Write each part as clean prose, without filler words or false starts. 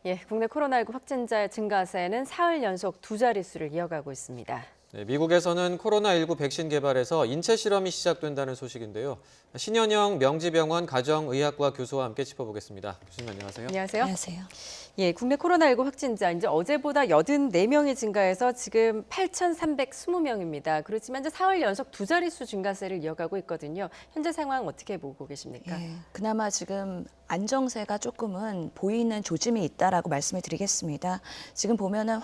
예, 국내 코로나19 확진자 증가세는 사흘 연속 두 자릿수를 이어가고 있습니다. 네, 미국에서는 코로나19 백신 개발에서 인체 실험이 시작된다는 소식인데요. 신현영 명지병원 가정의학과 교수와 함께 짚어보겠습니다. 교수님 안녕하세요. 안녕하세요. 안녕하세요. 예, 국내 코로나19 확진자 이제 어제보다 84명이 증가해서 지금 8,320명입니다. 그렇지만 이제 사흘 연속 두 자릿수 증가세를 이어가고 있거든요. 현재 상황 어떻게 보고 계십니까? 예, 그나마 지금 안정세가 조금은 보이는 조짐이 있다라고 말씀을 드리겠습니다. 지금 보면은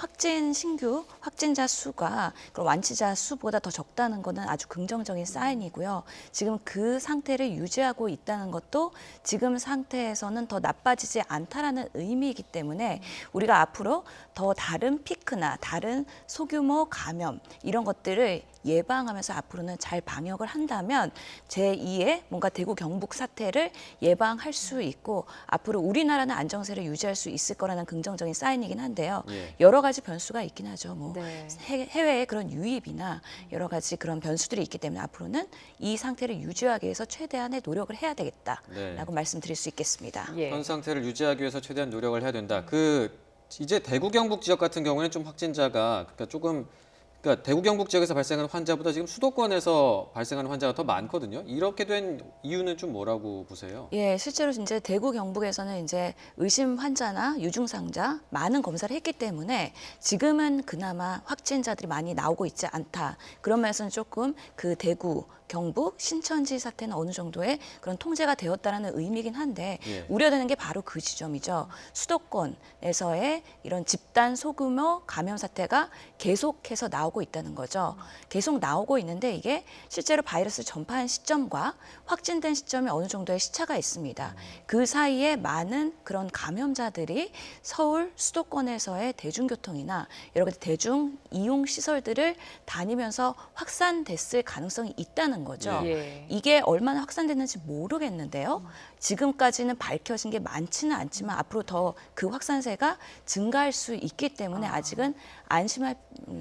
신규 확진자 수가 그런 완치자 수보다 더 적다는 것은 아주 긍정적인 사인이고요. 지금 그 상태를 유지하고 있다는 것도 지금 상태에서는 더 나빠지지 않다라는 의미이기 때문에 우리가 앞으로 더 다른 피크나 다른 소규모 감염 이런 것들을 예방하면서 앞으로는 잘 방역을 한다면 제2의 뭔가 대구 경북 사태를 예방할 수 있고 앞으로 우리나라는 안정세를 유지할 수 있을 거라는 긍정적인 사인이긴 한데요. 여러 가지 변수가 있긴 하죠. 네. 해외의 그런 유입이나 여러 가지 그런 변수들이 있기 때문에 앞으로는 이 상태를 유지하기 위해서 최대한의 노력을 해야 되겠다라고 말씀드릴 수 있겠습니다. 예. 현 상태를 유지하기 위해서 최대한 노력을 해야 된다. 이제 대구 경북 지역 같은 경우에는 좀 확진자가 그러니까 대구 경북 지역에서 발생하는 환자보다 지금 수도권에서 발생하는 환자가 더 많거든요. 이렇게 된 이유는 좀 뭐라고 보세요? 예, 실제로 이제 대구 경북에서는 이제 의심 환자나 유증상자 많은 검사를 했기 때문에 지금은 그나마 확진자들이 많이 나오고 있지 않다. 그런 면에서는 조금 그 대구 경북, 신천지 사태는 어느 정도의 그런 통제가 되었다라는 의미이긴 한데 우려되는 게 바로 그 지점이죠. 수도권에서의 이런 집단 소규모 감염 사태가 계속해서 나오고 있다는 거죠. 계속 나오고 있는데 이게 실제로 바이러스 전파한 시점과 확진된 시점이 어느 정도의 시차가 있습니다. 그 사이에 많은 그런 감염자들이 서울 수도권에서의 대중교통이나 여러 가지 대중 이용 시설들을 다니면서 확산됐을 가능성이 있다는 거죠. 예. 이게 얼마나 확산됐는지 모르겠는데요. 지금까지는 밝혀진 게 많지는 않지만 앞으로 더 그 확산세가 증가할 수 있기 때문에 아직은 안심할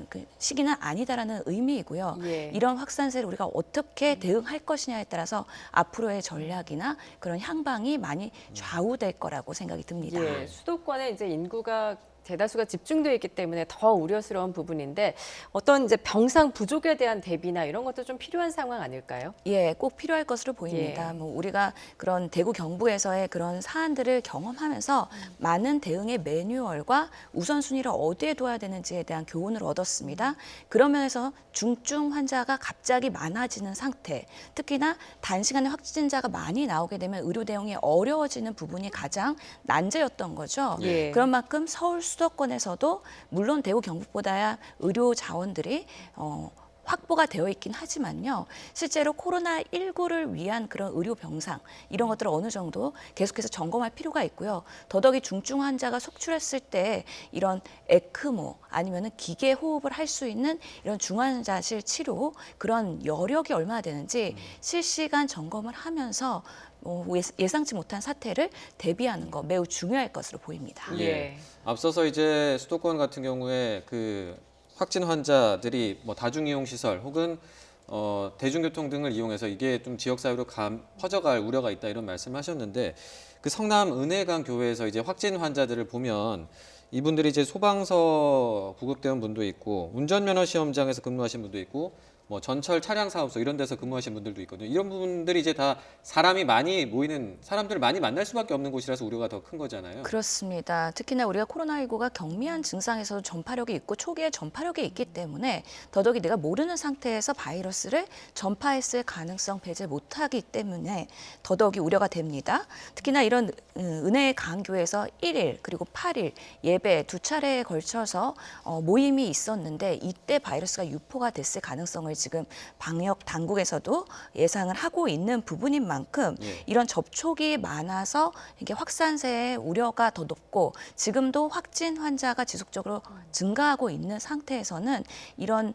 그 시기는 아니다라는 의미이고요. 예. 이런 확산세를 우리가 어떻게 대응할 것이냐에 따라서 앞으로의 전략이나 그런 향방이 많이 좌우될 거라고 생각이 듭니다. 예, 수도권에 이제 인구가 대다수가 집중되어 있기 때문에 더 우려스러운 부분인데 어떤 이제 병상 부족에 대한 대비나 이런 것도 좀 필요한 상황 아닐까요? 예, 꼭 필요할 것으로 보입니다. 뭐 우리가 그런 대구 경북에서의 그런 사안들을 경험하면서 많은 대응의 매뉴얼과 우선순위를 어디에 둬야 되는지에 대한 교훈을 얻었습니다. 그런 면에서 중증 환자가 갑자기 많아지는 상태, 특히나 단시간에 확진자가 많이 나오게 되면 의료 대응이 어려워지는 부분이 가장 난제였던 거죠. 예. 그런 만큼 서울 수도권에서도 물론 대구 경북보다야 의료 자원들이 확보가 되어 있긴 하지만요. 실제로 코로나19를 위한 그런 의료 병상 이런 것들을 어느 정도 계속해서 점검할 필요가 있고요. 더더욱이 중증 환자가 속출했을 때 이런 에크모 아니면은 기계 호흡을 할 수 있는 이런 중환자실 치료 그런 여력이 얼마나 되는지 실시간 점검을 하면서 예상치 못한 사태를 대비하는 거 매우 중요할 것으로 보입니다. 예. 앞서서 이제 수도권 같은 경우에 그 확진 환자들이 뭐 다중이용 시설 혹은 대중교통 등을 이용해서 이게 좀 지역 사회로 퍼져갈 우려가 있다 이런 말씀하셨는데 그 성남 은혜강 교회에서 이제 확진 환자들을 보면 이분들이 이제 소방서 구급대원 분도 있고 운전면허 시험장에서 근무하신 분도 있고 뭐 전철 차량 사업소 이런 데서 근무하신 분들도 있거든요. 이런 분들이 이제 다 사람이 많이 모이는 사람들을 많이 만날 수밖에 없는 곳이라서 우려가 더 큰 거잖아요. 그렇습니다. 특히나 우리가 코로나19가 경미한 증상에서도 전파력이 있고 초기에 전파력이 있기 때문에 더더욱이 내가 모르는 상태에서 바이러스를 전파했을 가능성 배제 못하기 때문에 더더욱이 우려가 됩니다. 특히나 이런 은혜의 강교에서 1일 그리고 8일 예배 두 차례에 걸쳐서 모임이 있었는데 이때 바이러스가 유포가 됐을 가능성을 지금 방역 당국에서도 예상을 하고 있는 부분인 만큼 이런 접촉이 많아서 이게 확산세의 우려가 더 높고 지금도 확진 환자가 지속적으로 증가하고 있는 상태에서는 이런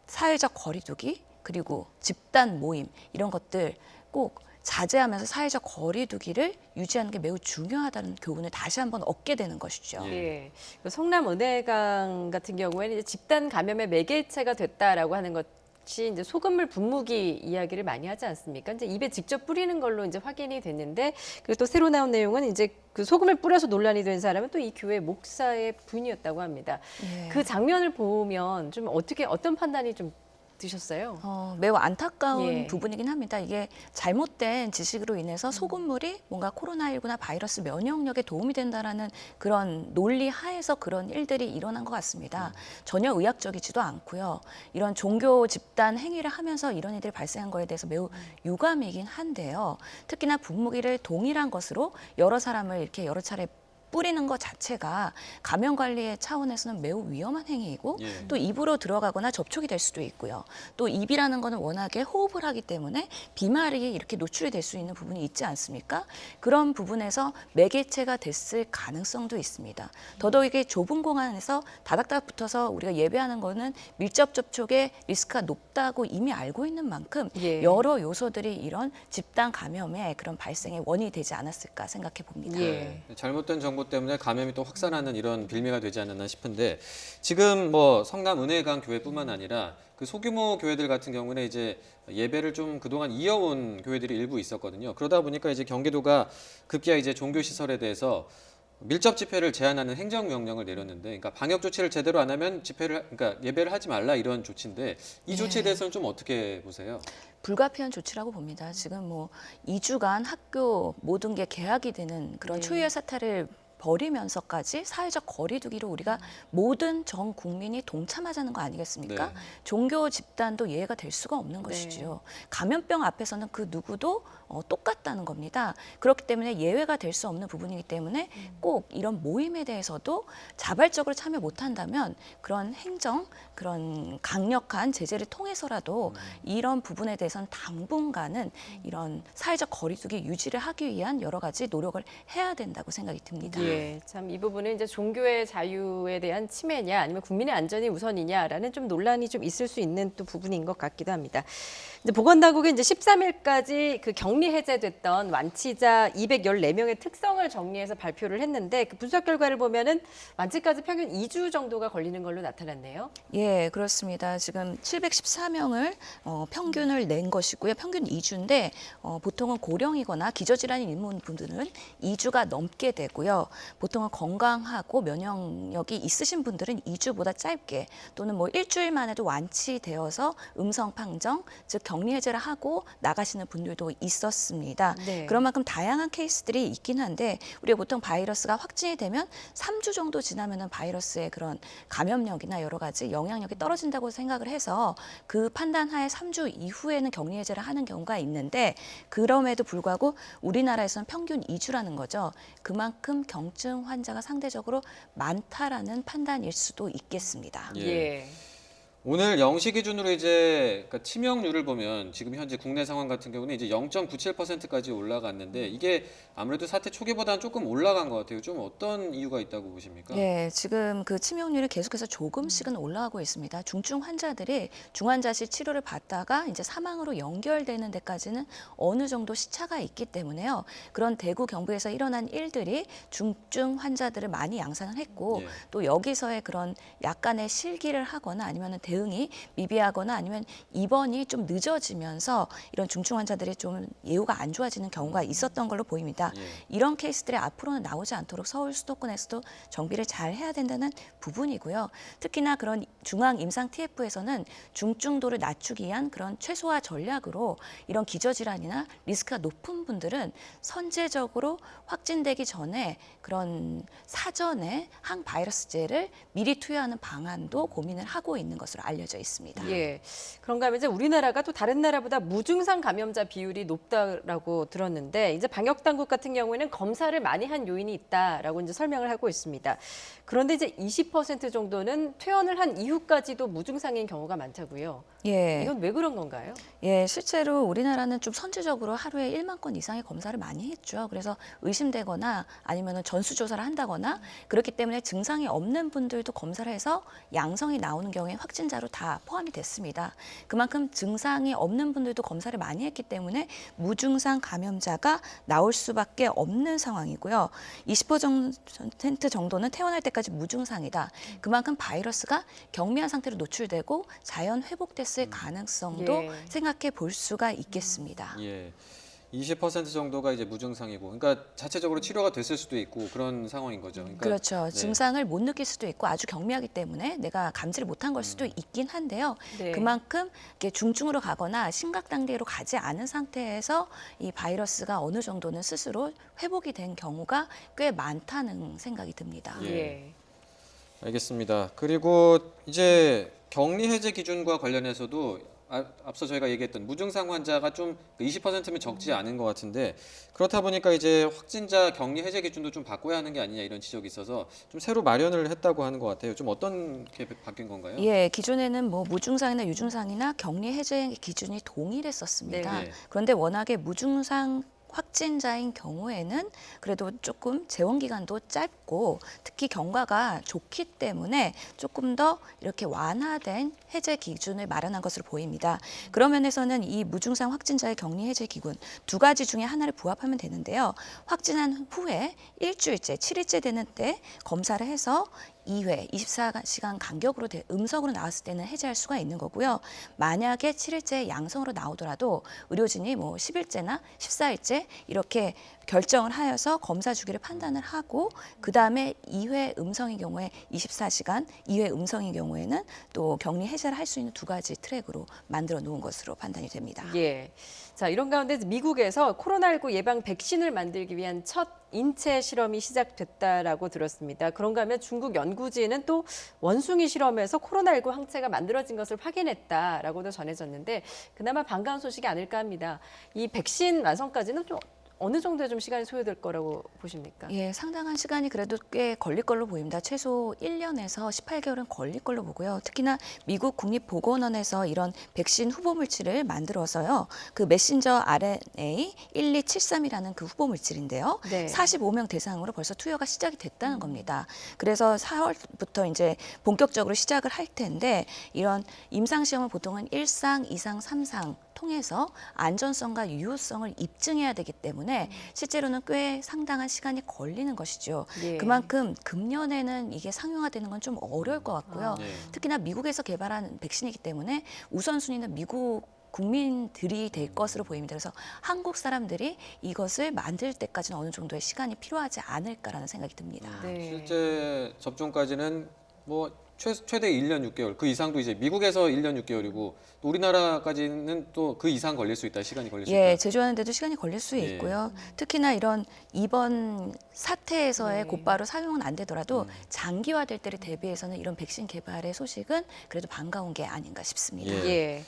사회적 거리두기 그리고 집단 모임 이런 것들 꼭 자제하면서 사회적 거리두기를 유지하는 게 매우 중요하다는 교훈을 다시 한번 얻게 되는 것이죠. 예. 성남 은혜강 같은 경우에는 이제 집단 감염의 매개체가 됐다라고 하는 것 역시 이제 소금물 분무기 이야기를 많이 하지 않습니까? 이제 입에 직접 뿌리는 걸로 이제 확인이 됐는데, 그리고 또 새로 나온 내용은 이제 그 소금을 뿌려서 논란이 된 사람은 또 이 교회 목사의 부인이었다고 합니다. 예. 그 장면을 보면 좀 어떤 판단이 좀 드셨어요? 매우 안타까운 예. 부분이긴 합니다. 이게 잘못된 지식으로 인해서 소금물이 뭔가 코로나19나 바이러스 면역력에 도움이 된다라는 그런 논리 하에서 그런 일들이 일어난 것 같습니다. 전혀 의학적이지도 않고요. 이런 종교 집단 행위를 하면서 이런 일들이 발생한 거에 대해서 매우 유감이긴 한데요. 특히나 분무기를 동일한 것으로 여러 사람을 이렇게 여러 차례 뿌리는 것 자체가 감염 관리의 차원에서는 매우 위험한 행위이고 예. 또 입으로 들어가거나 접촉이 될 수도 있고요. 또 입이라는 거는 워낙에 호흡을 하기 때문에 비말이 이렇게 노출이 될 수 있는 부분이 있지 않습니까? 그런 부분에서 매개체가 됐을 가능성도 있습니다. 더더욱이 좁은 공간에서 다닥다닥 붙어서 우리가 예배하는 거는 밀접 접촉의 리스크가 높다고 이미 알고 있는 만큼 예. 여러 요소들이 이런 집단 감염의 그런 발생의 원인이 되지 않았을까 생각해 봅니다. 예. 잘못된 정보 때문에 감염이 또 확산하는 이런 빌미가 되지 않았나 싶은데 지금 뭐 성남 은혜강 교회뿐만 아니라 그 소규모 교회들 같은 경우는 이제 예배를 좀 그동안 이어온 교회들이 일부 있었거든요. 그러다 보니까 이제 경기도가 급기야 이제 종교 시설에 대해서 밀접 집회를 제한하는 행정명령을 내렸는데, 그러니까 방역 조치를 제대로 안 하면 그러니까 예배를 하지 말라 이런 조치인데 이 조치에 대해서는 좀 어떻게 보세요? 불가피한 조치라고 봅니다. 지금 뭐 2주간 학교 모든 게 개학이 되는 그런 네. 초유의 사태를 벌이면서까지 사회적 거리두기로 우리가 모든 전 국민이 동참하자는 거 아니겠습니까? 네. 종교 집단도 예외가 될 수가 없는 것이지요. 감염병 앞에서는 그 누구도 똑같다는 겁니다. 그렇기 때문에 예외가 될 수 없는 부분이기 때문에 꼭 이런 모임에 대해서도 자발적으로 참여 못한다면 그런 그런 강력한 제재를 통해서라도 이런 부분에 대해서는 당분간은 이런 사회적 거리두기 유지를 하기 위한 여러 가지 노력을 해야 된다고 생각이 듭니다. 예, 참 이 부분은 이제 종교의 자유에 대한 침해냐 아니면 국민의 안전이 우선이냐라는 좀 논란이 좀 있을 수 있는 또 부분인 것 같기도 합니다. 이제 보건당국이 이제 13일까지 그 격리 해제됐던 완치자 214명의 특성을 정리해서 발표를 했는데 그 분석 결과를 보면은 완치까지 평균 2주 정도가 걸리는 걸로 나타났네요. 예, 그렇습니다. 지금 714명을 평균을 낸 것이고요. 평균 2주인데 보통은 고령이거나 기저질환이 있는 분들은 2주가 넘게 되고요. 보통은 건강하고 면역력이 있으신 분들은 2주보다 짧게 또는 뭐 일주일 만에도 완치되어서 음성 판정, 즉 격리 해제를 하고 나가시는 분들도 있었습니다. 네. 그런 만큼 다양한 케이스들이 있긴 한데 우리가 보통 바이러스가 확진이 되면 3주 정도 지나면은 바이러스의 그런 감염력이나 여러 가지 영향력이 떨어진다고 생각을 해서 그 판단하에 3주 이후에는 격리 해제를 하는 경우가 있는데 그럼에도 불구하고 우리나라에서는 평균 2주라는 거죠. 그만큼 경증 환자가 상대적으로 많다라는 판단일 수도 있겠습니다. 예. 오늘 0시 기준으로 이제 그러니까 치명률을 보면 지금 현재 국내 상황 같은 경우는 이제 0.97%까지 올라갔는데 이게 아무래도 사태 초기보다는 조금 올라간 것 같아요. 좀 어떤 이유가 있다고 보십니까? 네, 지금 그 치명률이 계속해서 조금씩은 올라가고 있습니다. 중증 환자들이 중환자실 치료를 받다가 이제 사망으로 연결되는 데까지는 어느 정도 시차가 있기 때문에요. 그런 대구 경북에서 일어난 일들이 중증 환자들을 많이 양산을 했고 예. 또 여기서의 그런 약간의 실기를 하거나 아니면 대응이 미비하거나 아니면 입원이 좀 늦어지면서 이런 중증 환자들이 좀 예후가 안 좋아지는 경우가 있었던 걸로 보입니다. 예. 이런 케이스들이 앞으로는 나오지 않도록 서울 수도권에서도 정비를 잘 해야 된다는 부분이고요. 특히나 그런 중앙 임상 TF에서는 중증도를 낮추기 위한 그런 최소화 전략으로 이런 기저질환이나 리스크가 높은 분들은 선제적으로 확진되기 전에 그런 사전에 항바이러스제를 미리 투여하는 방안도 고민을 하고 있는 것으로 알려져 있습니다. 예. 그런가 하면 이제 우리나라가 또 다른 나라보다 무증상 감염자 비율이 높다라고 들었는데 이제 방역 당국 같은 경우에는 검사를 많이 한 요인이 있다라고 이제 설명을 하고 있습니다. 그런데 이제 20% 정도는 퇴원을 한 이후까지도 무증상인 경우가 많다고요. 예. 이건 왜 그런 건가요? 예, 실제로 우리나라는 좀 선제적으로 하루에 1만 건 이상의 검사를 많이 했죠. 그래서 의심되거나 아니면 전수조사를 한다거나 그렇기 때문에 증상이 없는 분들도 검사를 해서 양성이 나오는 경우에 확진 확진자로 다 포함이 됐습니다. 그만큼 증상이 없는 분들도 검사를 많이 했기 때문에 무증상 감염자가 나올 수밖에 없는 상황이고요. 20% 정도는 퇴원할 때까지 무증상이다. 그만큼 바이러스가 경미한 상태로 노출되고 자연 회복됐을 가능성도 예. 생각해 볼 수가 있겠습니다. 예. 20% 정도가 이제 무증상이고, 그러니까 자체적으로 치료가 됐을 수도 있고 그런 상황인 거죠. 그러니까 그렇죠. 네. 증상을 못 느낄 수도 있고 아주 경미하기 때문에 내가 감지를 못한 걸 수도 있긴 한데요. 네. 그만큼 이렇게 중증으로 가거나 심각 단계로 가지 않은 상태에서 이 바이러스가 어느 정도는 스스로 회복이 된 경우가 꽤 많다는 생각이 듭니다. 예. 예. 알겠습니다. 그리고 이제 격리 해제 기준과 관련해서도 앞서 저희가 얘기했던 무증상 환자가 좀 20%면 적지 않은 것 같은데, 그렇다 보니까 이제 확진자 격리 해제 기준도 좀 바꿔야 하는 게 아니냐 이런 지적이 있어서 좀 새로 마련을 했다고 하는 것 같아요. 좀 어떤 게 바뀐 건가요? 예, 기존에는 뭐 무증상이나 유증상이나 격리 해제 기준이 동일했었습니다. 네. 그런데 워낙에 무증상 확진자인 경우에는 그래도 조금 재원 기간도 짧고 특히 경과가 좋기 때문에 조금 더 이렇게 완화된 해제 기준을 마련한 것으로 보입니다. 그런 면에서는 이 무증상 확진자의 격리 해제 기준 두 가지 중에 하나를 부합하면 되는데요. 확진한 후에 일주일째, 7일째 되는 때 검사를 해서 2회, 24시간 간격으로 음성으로 나왔을 때는 해제할 수가 있는 거고요. 만약에 7일째 양성으로 나오더라도 의료진이 뭐 10일째나 14일째 이렇게 결정을 하여서 검사 주기를 판단을 하고 그다음에 2회 음성의 경우에 24시간, 2회 음성의 경우에는 또 격리 해제를 할 수 있는 두 가지 트랙으로 만들어 놓은 것으로 판단이 됩니다. 예. 자, 이런 가운데 미국에서 코로나19 예방 백신을 만들기 위한 첫 인체 실험이 시작됐다라고 들었습니다. 그런가 하면 중국 연구진은 또 원숭이 실험에서 코로나19 항체가 만들어진 것을 확인했다라고도 전해졌는데 그나마 반가운 소식이 아닐까 합니다. 이 백신 완성까지는 좀 어느 정도의 좀 시간이 소요될 거라고 보십니까? 예, 상당한 시간이 그래도 꽤 걸릴 걸로 보입니다. 최소 1년에서 18개월은 걸릴 걸로 보고요. 특히나 미국 국립보건원에서 이런 백신 후보 물질을 만들어서요. 그 메신저 RNA 1273이라는 그 후보 물질인데요. 네. 45명 대상으로 벌써 투여가 시작이 됐다는 겁니다. 그래서 4월부터 이제 본격적으로 시작을 할 텐데 이런 임상 시험을 보통은 1상, 2상, 3상 통해서 안전성과 유효성을 입증해야 되기 때문에 실제로는 꽤 상당한 시간이 걸리는 것이죠. 예. 그만큼 금년에는 이게 상용화되는 건 좀 어려울 것 같고요. 네. 특히나 미국에서 개발한 백신이기 때문에 우선순위는 미국 국민들이 될 것으로 보입니다. 그래서 한국 사람들이 이것을 만들 때까지는 어느 정도의 시간이 필요하지 않을까라는 생각이 듭니다. 네. 실제 접종까지는 뭐 최대 1년 6개월, 그 이상도 이제 미국에서 1년 6개월이고 또 우리나라까지는 또 그 이상 걸릴 수 있다, 시간이 걸릴 수 예, 있다. 제조하는데도 시간이 걸릴 수 예. 있고요. 특히나 이런 이번 사태에서의 네. 곧바로 사용은 안 되더라도 장기화될 때를 대비해서는 이런 백신 개발의 소식은 그래도 반가운 게 아닌가 싶습니다. 예. 예.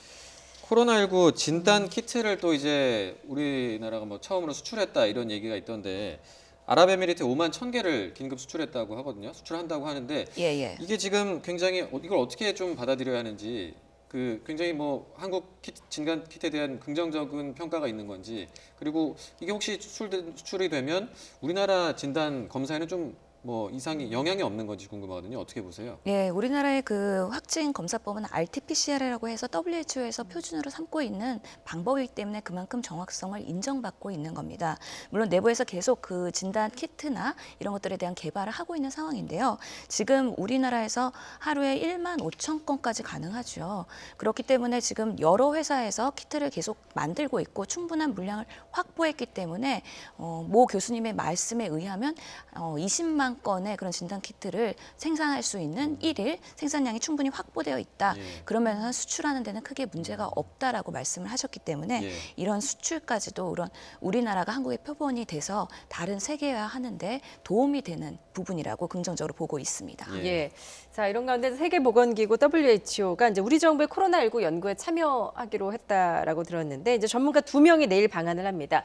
코로나19 진단 키트를 또 이제 우리나라가 뭐 처음으로 수출했다 이런 얘기가 있던데 아랍에미리트에 5만 1,000개를 긴급 수출했다고 하거든요. 수출한다고 하는데 예, 예. 이게 지금 굉장히 이걸 어떻게 좀 받아들여야 하는지 그 굉장히 뭐 한국 진단 키트에 대한 긍정적인 평가가 있는 건지, 그리고 이게 혹시 수출이 되면 우리나라 진단 검사에는 좀 뭐 이상이 영향이 없는 건지 궁금하거든요. 어떻게 보세요? 예, 우리나라의 그 확진 검사법은 RT-PCR이라고 해서 WHO에서 표준으로 삼고 있는 방법이기 때문에 그만큼 정확성을 인정받고 있는 겁니다. 물론 내부에서 계속 그 진단 키트나 이런 것들에 대한 개발을 하고 있는 상황인데요. 지금 우리나라에서 하루에 1만 5천 건까지 가능하죠. 그렇기 때문에 지금 여러 회사에서 키트를 계속 만들고 있고 충분한 물량을 확보했기 때문에 모 교수님의 말씀에 의하면 20만 건의 그런 진단 키트를 생산할 수 있는 일일 생산량이 충분히 확보되어 있다. 예. 그러면서 수출하는 데는 크게 문제가 없다라고 말씀을 하셨기 때문에 예. 이런 수출까지도 이런 우리나라가 한국의 표본이 돼서 다른 세계화 하는데 도움이 되는 부분이라고 긍정적으로 보고 있습니다. 예. 예. 자, 이런 가운데 세계보건기구 WHO가 이제 우리 정부의 코로나19 연구에 참여하기로 했다라고 들었는데 이제 전문가 2명이 내일 방한을 합니다.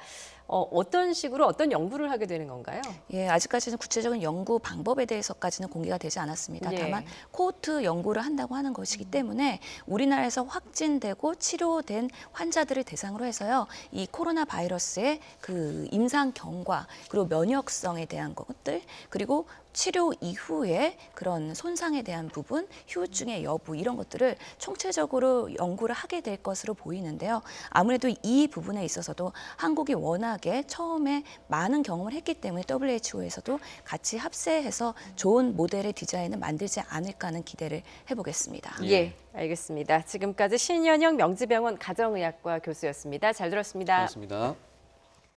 어떤 식으로 어떤 연구를 하게 되는 건가요? 예, 아직까지는 구체적인 연구 방법에 대해서까지는 공개가 되지 않았습니다. 예. 다만 코호트 연구를 한다고 하는 것이기 때문에 우리나라에서 확진되고 치료된 환자들을 대상으로 해서요. 이 코로나 바이러스의 그 임상 경과 그리고 면역성에 대한 것들 그리고 치료 이후에 그런 손상에 대한 부분, 후유증의 여부 이런 것들을 총체적으로 연구를 하게 될 것으로 보이는데요. 아무래도 이 부분에 있어서도 한국이 워낙에 처음에 많은 경험을 했기 때문에 WHO에서도 같이 합세해서 좋은 모델의 디자인을 만들지 않을까 하는 기대를 해보겠습니다. 예, 알겠습니다. 지금까지 신현영 명지병원 가정의학과 교수였습니다. 잘 들었습니다. 고맙습니다.